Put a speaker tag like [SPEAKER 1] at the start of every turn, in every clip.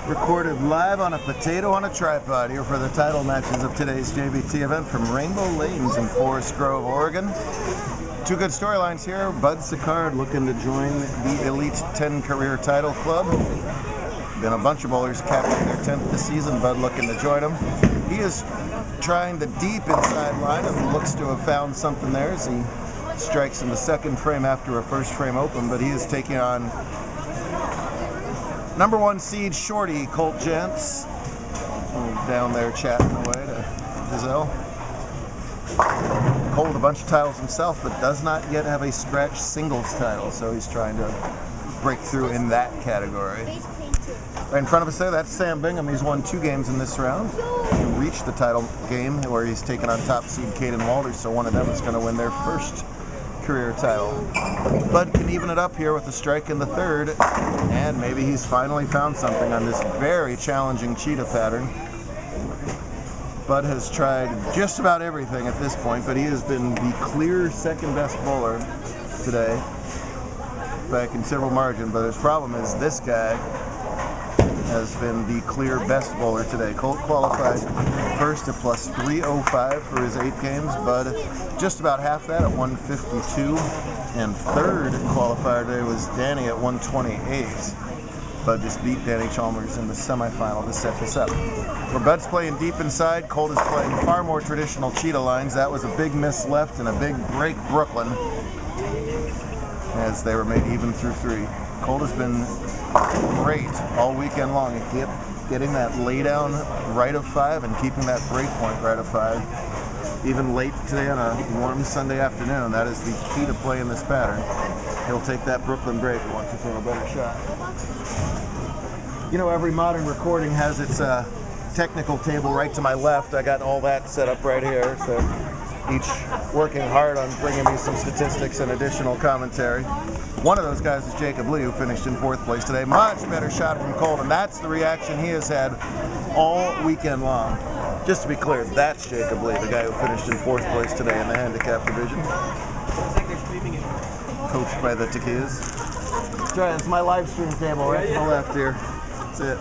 [SPEAKER 1] Recorded live on a potato on a tripod here for the title matches of today's JBT event from Rainbow Lanes in Forest Grove, Oregon. Two good storylines here. Bud Sicard looking to join the Elite 10 Career Title Club. Been a bunch of bowlers capturing their 10th this season. Bud looking to join them. He is trying the deep inside line and looks to have found something there as he strikes in the second frame after a first frame open, but he is taking on number 1 seed Shorty, Colt Gents, down there chatting away to Giselle. Colt a bunch of titles himself, but does not yet have a scratch singles title, so he's trying to break through in that category. Right in front of us there, that's Sam Bingham. He's won 2 games in this round. He reached the title game where he's taken on top seed Caden Walters, so one of them is going to win their first career title. Bud can even it up here with a strike in the third, and maybe he's finally found something on this very challenging cheetah pattern. Bud has tried just about everything at this point, but he has been the clear second best bowler today by a considerable margin, but his problem is this guy has been the clear best bowler today. Colt qualified first at plus 305 for his 8 games. Bud just about half that at 152. And third qualifier today was Danny at 128. Bud just beat Danny Chalmers in the semifinal to set this up. Where Bud's playing deep inside, Colt is playing far more traditional cheetah lines. That was a big miss left and a big break Brooklyn as they were made even through 3. Colt has been great all weekend long at getting that lay down right of 5 and keeping that break point right of 5. Even late today on a warm Sunday afternoon, that is the key to play in this pattern. He'll take that Brooklyn break and want to throw a better shot. You know, every modern recording has its technical table right to my left. I got all that set up right here, so each working hard on bringing me some statistics and additional commentary. One of those guys is Jacob Lee, who finished in 4th place today. Much better shot from Colt, and that's the reaction he has had all weekend long. Just to be clear, that's Jacob Lee, the guy who finished in 4th place today in the handicap division. Coached by the Takias. Try, it's my live stream table right to the left here. That's it.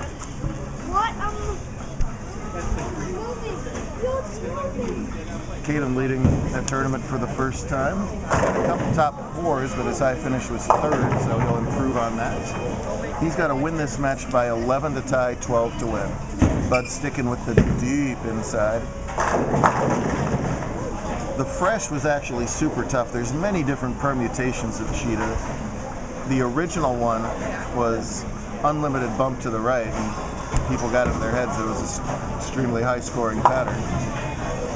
[SPEAKER 1] Caden leading that tournament for the first time. Had a couple top 4s, but his high finish was 3rd, so he'll improve on that. He's got to win this match by 11 to tie, 12 to win. Bud sticking with the deep inside. The fresh was actually super tough. There's many different permutations of cheetah. The original one was unlimited bump to the right, and people got it in their heads. It was an extremely high scoring pattern.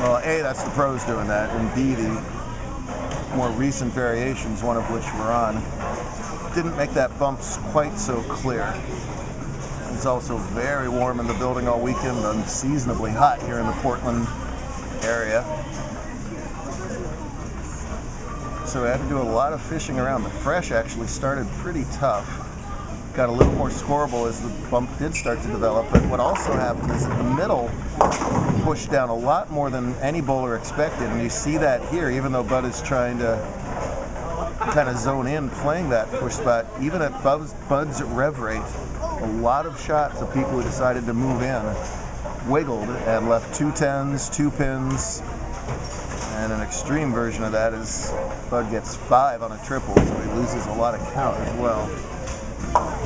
[SPEAKER 1] Well, A, that's the pros doing that, and B, the more recent variations, one of which we're on, didn't make that bump quite so clear. It's also very warm in the building all weekend, unseasonably hot here in the Portland area. So we had to do a lot of fishing around. The fresh actually started pretty tough. Got a little more scoreable as the bump did start to develop, but what also happened is that the middle pushed down a lot more than any bowler expected, and you see that here, even though Bud is trying to kind of zone in playing that push spot. Even at Bud's rev rate, a lot of shots of people who decided to move in wiggled and left 2 10s, 2 pins, and an extreme version of that is Bud gets 5 on a triple, so he loses a lot of count as well.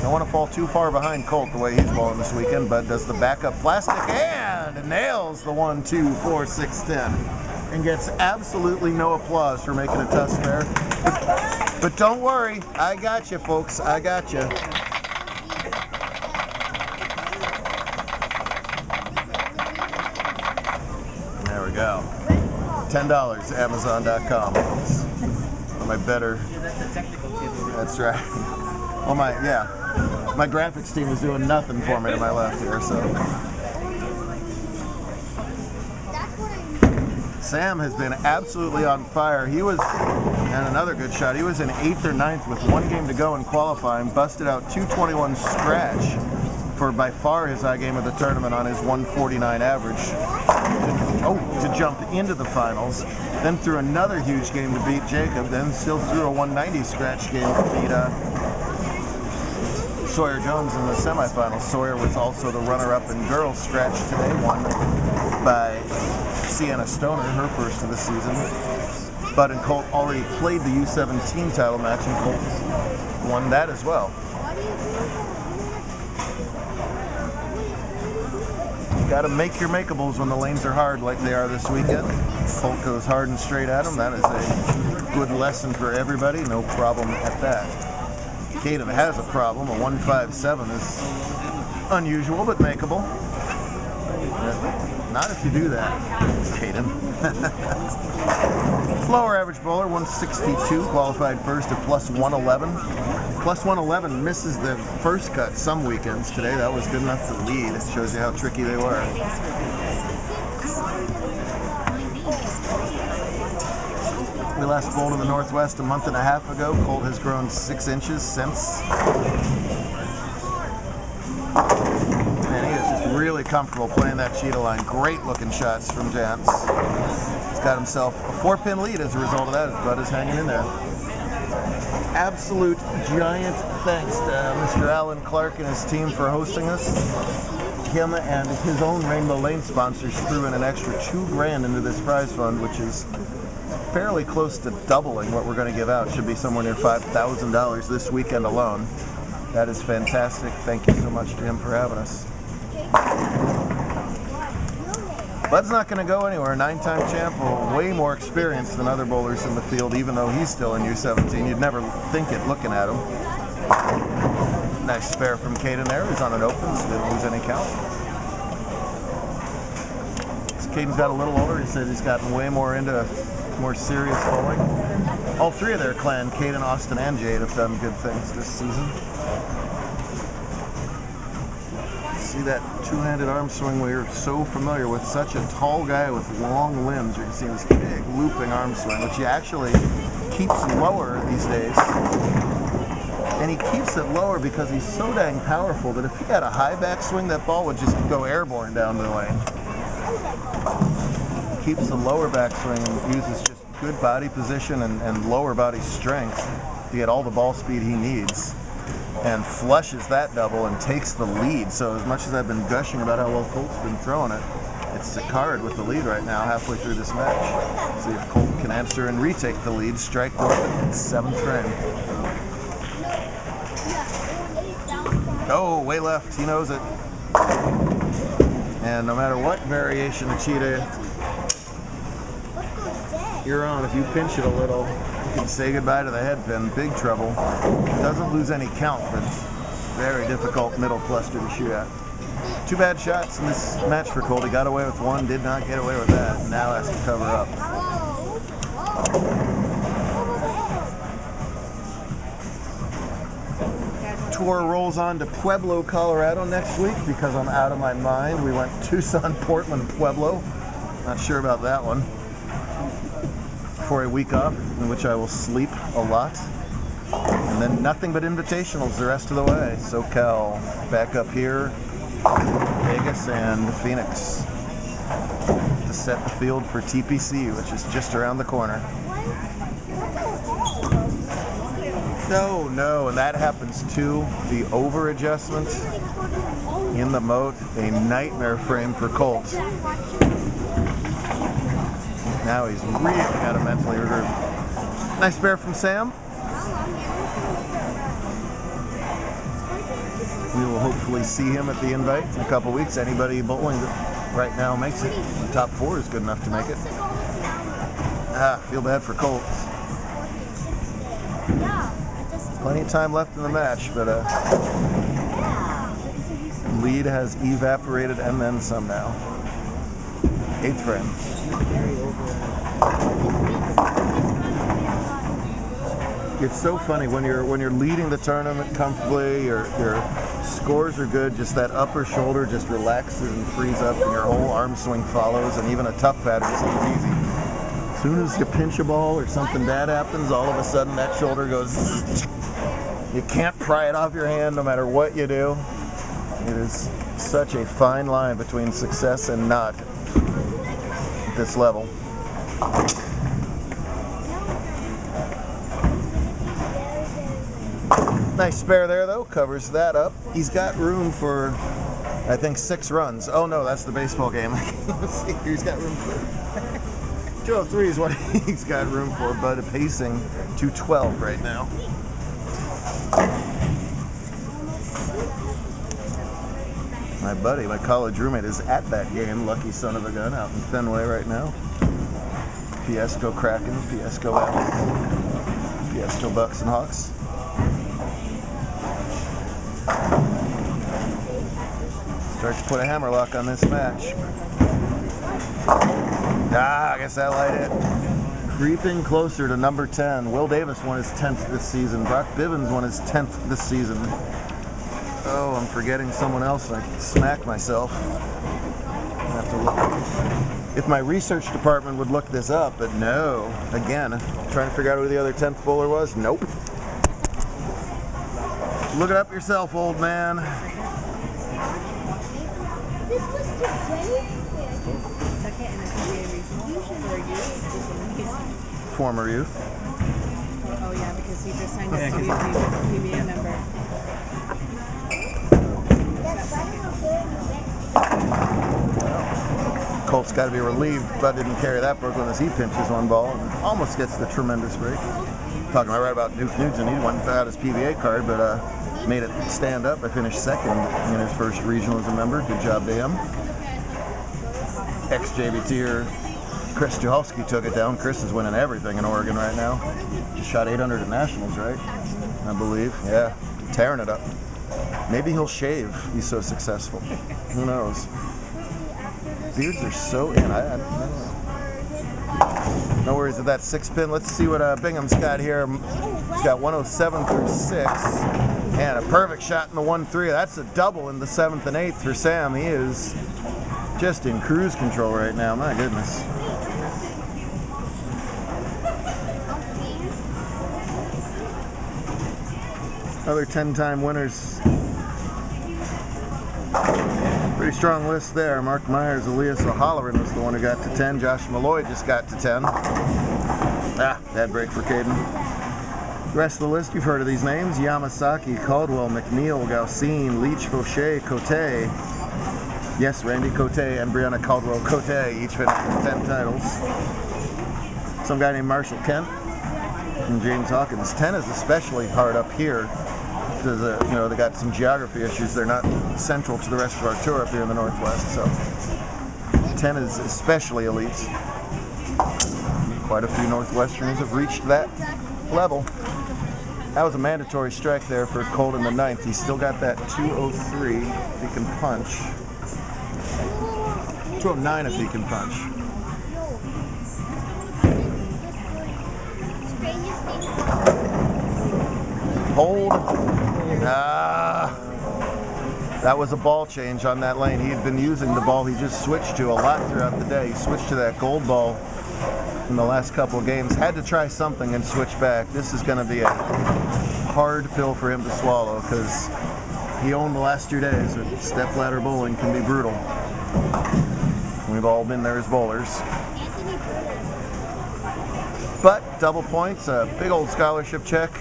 [SPEAKER 1] Don't want to fall too far behind Colt the way he's bowling this weekend. Bud does the backup plastic and nails the 1, 2, 4, 6, 10, and gets absolutely no applause for making a tough spare. But don't worry, I got you, folks. I got you. There we go. $10, Amazon.com. My better. That's right. Oh my graphics team is doing nothing for me to my left here, so. Sam has been absolutely on fire. He was, and another good shot, he was in 8th or 9th with 1 game to go in qualifying, busted out 221 scratch for by far his high game of the tournament on his 149 average. To jump into the finals, then threw another huge game to beat Jacob, then still threw a 190 scratch game to beat Sawyer Jones in the semifinals. Sawyer was also the runner-up in girls stretch today, won by Sienna Stoner, her first of the season. Bud and Colt already played the U17 title match, and Colt won that as well. You gotta make your makeables when the lanes are hard like they are this weekend. Colt goes hard and straight at them. That is a good lesson for everybody. No problem at that. Caden has a problem. A 157 is unusual but makeable. Not if you do that, Caden. Lower average bowler, 162, qualified first at plus 111. Plus 111 misses the first cut some weekends. Today that was good enough to lead. It shows you how tricky they were. We last bowled in the Northwest a month and a half ago. Colt has grown 6 inches since. And he is just really comfortable playing that cheetah line. Great looking shots from Jance. He's got himself a 4-pin lead as a result of that. His Bud is hanging in there. Absolute giant thanks to Mr. Alan Clark and his team for hosting us. Him and his own Rainbow Lane sponsors threw in an extra $2,000 into this prize fund, which is fairly close to doubling what we're going to give out. Should be somewhere near $5,000 this weekend alone. That is fantastic. Thank you so much to him for having us. Bud's not going to go anywhere. 9-time champ, way more experienced than other bowlers in the field, even though he's still in U17. You'd never think it looking at him. Nice spare from Caden there. He's on an open, so didn't lose any count. As Caden's got a little older, he said he's gotten way more into more serious bowling. All three of their clan, Caden, Austin, and Jade, have done good things this season. See that two-handed arm swing we're so familiar with. Such a tall guy with long limbs. You can see this big looping arm swing, which he actually keeps lower these days. And he keeps it lower because he's so dang powerful that if he had a high back swing, that ball would just go airborne down the lane. He keeps the lower back swing and uses just good body position and lower body strength to get all the ball speed he needs. And flushes that double and takes the lead. So as much as I've been gushing about how well Colt's been throwing it, it's Sicard with the lead right now halfway through this match. See if Colt can answer and retake the lead. Strike one in 7th frame. Oh, way left. He knows it. And no matter what variation of cheetah you're on, if you pinch it a little, you can say goodbye to the head pin. Big trouble. Doesn't lose any count, but very difficult middle cluster to shoot at. 2 bad shots in this match for Colt. He got away with one, did not get away with that, and now has to cover up. Tour rolls on to Pueblo, Colorado next week because I'm out of my mind. We went Tucson, Portland, Pueblo. Not sure about that one. For a week off, in which I will sleep a lot. And then nothing but invitationals the rest of the way. SoCal, back up here, Vegas, and Phoenix to set the field for TPC, which is just around the corner. No, and that happens too. The over adjustment in the moat, a nightmare frame for Colt. Now he's really got to mentally regroup. Nice spare from Sam. We will hopefully see him at the invite in a couple weeks. Anybody bowling that right now makes it. The top 4 is good enough to make it. Feel bad for Colt. Plenty of time left in the match, but lead has evaporated and then some now. 8th frame. It's so funny when you're leading the tournament comfortably, your scores are good, just that upper shoulder just relaxes and frees up and your whole arm swing follows, and even a tough pattern seems easy. As soon as you pinch a ball or something bad happens, all of a sudden that shoulder goes. You can't pry it off your hand no matter what you do. It is such a fine line between success and not at this level. Nice spare there, though. Covers that up. He's got room for, I think, 6 runs. Oh, no, that's the baseball game. Let's see. He's got room for 203 is what he's got room for, but pacing 212 right now. My buddy, my college roommate, is at that game. Lucky son of a gun, out in Fenway right now. Fiesco Kraken, Fiesco Evans, Fiesco Bucks and Hawks. Start to put a hammerlock on this match. I guess that light it. Creeping closer to number 10. Will Davis won his 10th this season. Brock Bivens won his 10th this season. Oh, I'm forgetting someone else. I smacked myself. I have to look. If my research department would look this up, but no. Again, trying to figure out who the other 10th bowler was. Nope. Look it up yourself, old man.
[SPEAKER 2] This was today?
[SPEAKER 1] Former youth.
[SPEAKER 2] Oh yeah, because he just signed up to be a PBA member.
[SPEAKER 1] Colt's got to be relieved. Bud didn't carry that Brooklyn as he pinches one ball and almost gets the tremendous break. Talking right about Duke Newton, he went without his PBA card, but made it stand up. I finished second in his first regional as a member. Good job to him. Ex-JBTer Chris Johovsky took it down. Chris is winning everything in Oregon right now. Just shot 800 at Nationals, right? I believe. Yeah, tearing it up. Maybe he'll shave. He's so successful. Who knows? Beards are so in. I don't know. No worries with that 6-pin. Let's see what Bingham's got here. He's got 107 through 6. And a perfect shot in the 1-3. That's a double in the 7th and 8th for Sam. He is just in cruise control right now. My goodness. Other 10-time winners. Pretty strong list there. Mark Myers, Elias O'Halloran was the one who got to 10. Josh Malloy just got to 10. Bad break for Caden. The rest of the list, you've heard of these names. Yamasaki, Caldwell, McNeil, Gaucine, Leach, Fauché, Cote. Yes, Randy Cote and Brianna Caldwell Cote each finished with 10 titles. Some guy named Marshall Kent and James Hawkins. 10 is especially hard up here. Because, they got some geography issues. They're not central to the rest of our tour up here in the Northwest, so 10 is especially elite. Quite a few Northwesterners have reached that level. That was a mandatory strike there for Colt in the 9th. He's still got that 203 if he can punch. 209 if he can punch. Hold. That was a ball change on that lane. He had been using the ball he just switched to a lot throughout the day. He switched to that gold ball in the last couple of games. Had to try something and switch back. This is going to be a hard pill for him to swallow because he owned the last 2 days. Step ladder bowling can be brutal. We've all been there as bowlers. But double points, a big old scholarship check.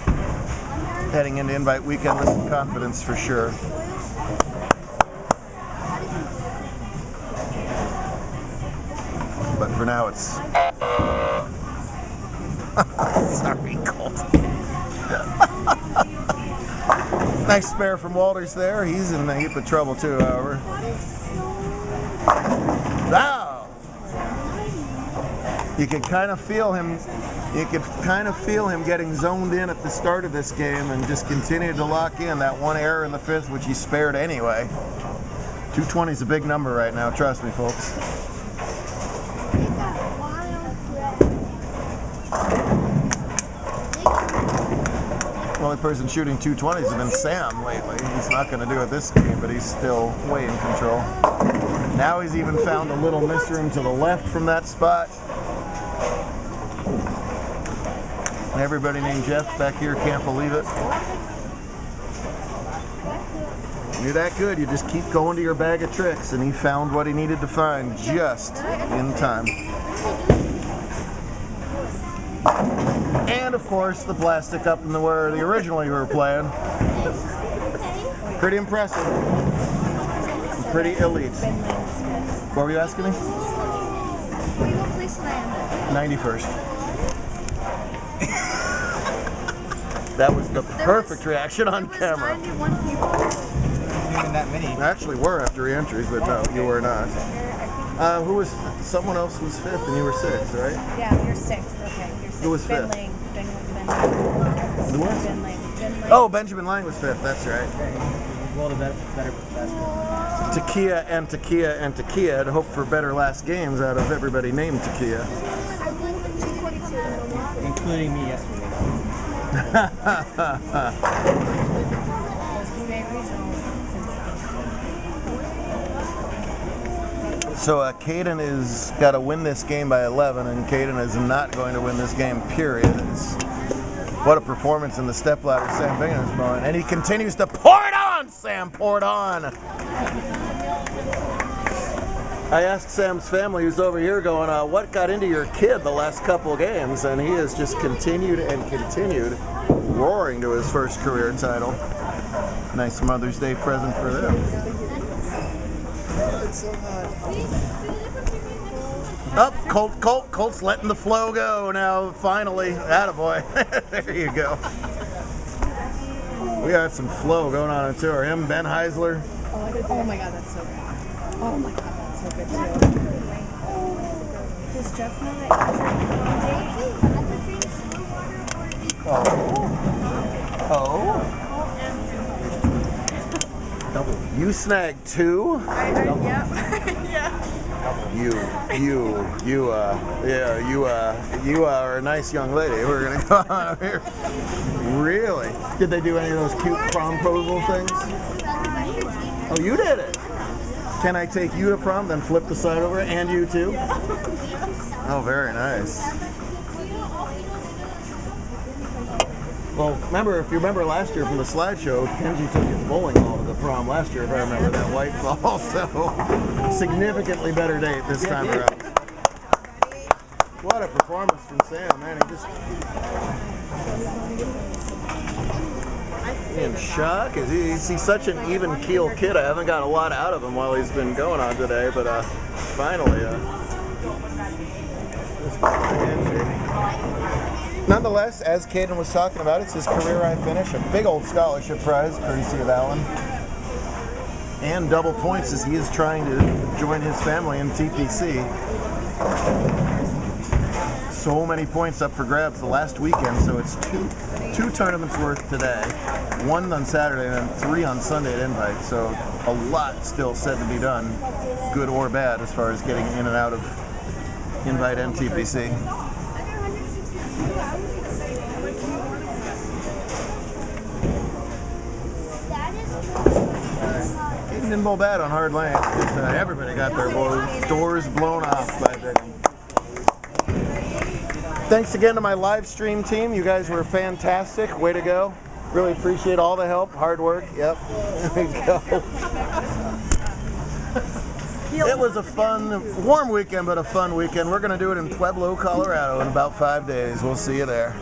[SPEAKER 1] Heading into invite weekend with some confidence for sure. But for now it's... Sorry, Colt. Nice spare from Walters there. He's in a heap of trouble too, however. Wow! You could kind of feel him. You could kind of feel him getting zoned in at the start of this game and just continued to lock in. That one error in the 5th, which he spared anyway. 220 is a big number right now, trust me, folks. The only person shooting 220s has been Sam lately. He's not going to do it this game, but he's still way in control. Now he's even found a little miss room to the left from that spot. Everybody named Jeff back here can't believe it. When you're that good, you just keep going to your bag of tricks, and he found what he needed to find just in time. And of course, the plastic up in the where the originally we were playing. Pretty impressive. Pretty elite. What were you asking me? 91st. That was the perfect reaction on camera.
[SPEAKER 2] 91 people.
[SPEAKER 3] Even that many.
[SPEAKER 1] Actually, were after re-entries, but no, you were not. Who was? Someone else was 5th, and you were 6th, right?
[SPEAKER 2] Yeah, you're 6th. Okay, you're 6th.
[SPEAKER 1] Who was 5th?
[SPEAKER 2] Who
[SPEAKER 1] was?
[SPEAKER 2] Ben Lang.
[SPEAKER 1] Oh, Benjamin Lang was 5th. That's right.
[SPEAKER 3] Well, the better basketball.
[SPEAKER 1] Takia and Takia and Takia had hoped for better last games out of everybody named Takia.
[SPEAKER 3] Including me yesterday.
[SPEAKER 1] So Caden is got to win this game by 11, and Caden is not going to win this game, period. What a performance in the stepladder Sam Bingham is throwing. And he continues to pour it on, Sam, pour it on. I asked Sam's family, who's over here, going, what got into your kid the last couple of games? And he has just continued and continued, roaring to his first career title. Nice Mother's Day present for them. It's so hot. Up, Colt's letting the flow go now, finally. Attaboy. There you go. We got some flow going on in tour. Him, Ben Heisler.
[SPEAKER 2] Oh my God, that's so good. Oh my God, that's so good too. Does Jeff know that
[SPEAKER 1] You snagged 2?
[SPEAKER 2] Yeah.
[SPEAKER 1] You are a nice young lady. We're gonna go on over here. Really? Did they do any of those cute promposal things? Oh, you did it. Can I take you to prom, then flip the side over, and you too? Oh, very nice. Well, if you remember last year from the slideshow, Kenji took his bowling ball to the prom last year, if I remember that white ball. So, significantly better date this time around. What a performance from Sam, man. He just in shock. He's such an even keel kid. I haven't got a lot out of him while he's been going on today, but finally, nonetheless, as Caden was talking about, it's his career high finish, a big old scholarship prize, courtesy of Allen, and double points as he is trying to join his family in TPC. So many points up for grabs the last weekend, so it's two tournaments worth today, 1 on Saturday and then 3 on Sunday at Invite, so a lot still said to be done, good or bad, as far as getting in and out of Invite and TPC. Didn't bowl bad on hard lane. Everybody got their doors blown off by Bingham. Thanks again to my live stream team. You guys were fantastic. Way to go. Really appreciate all the help, hard work. Yep. There we go. It was a fun, warm weekend, but a fun weekend. We're going to do it in Pueblo, Colorado in about 5 days. We'll see you there.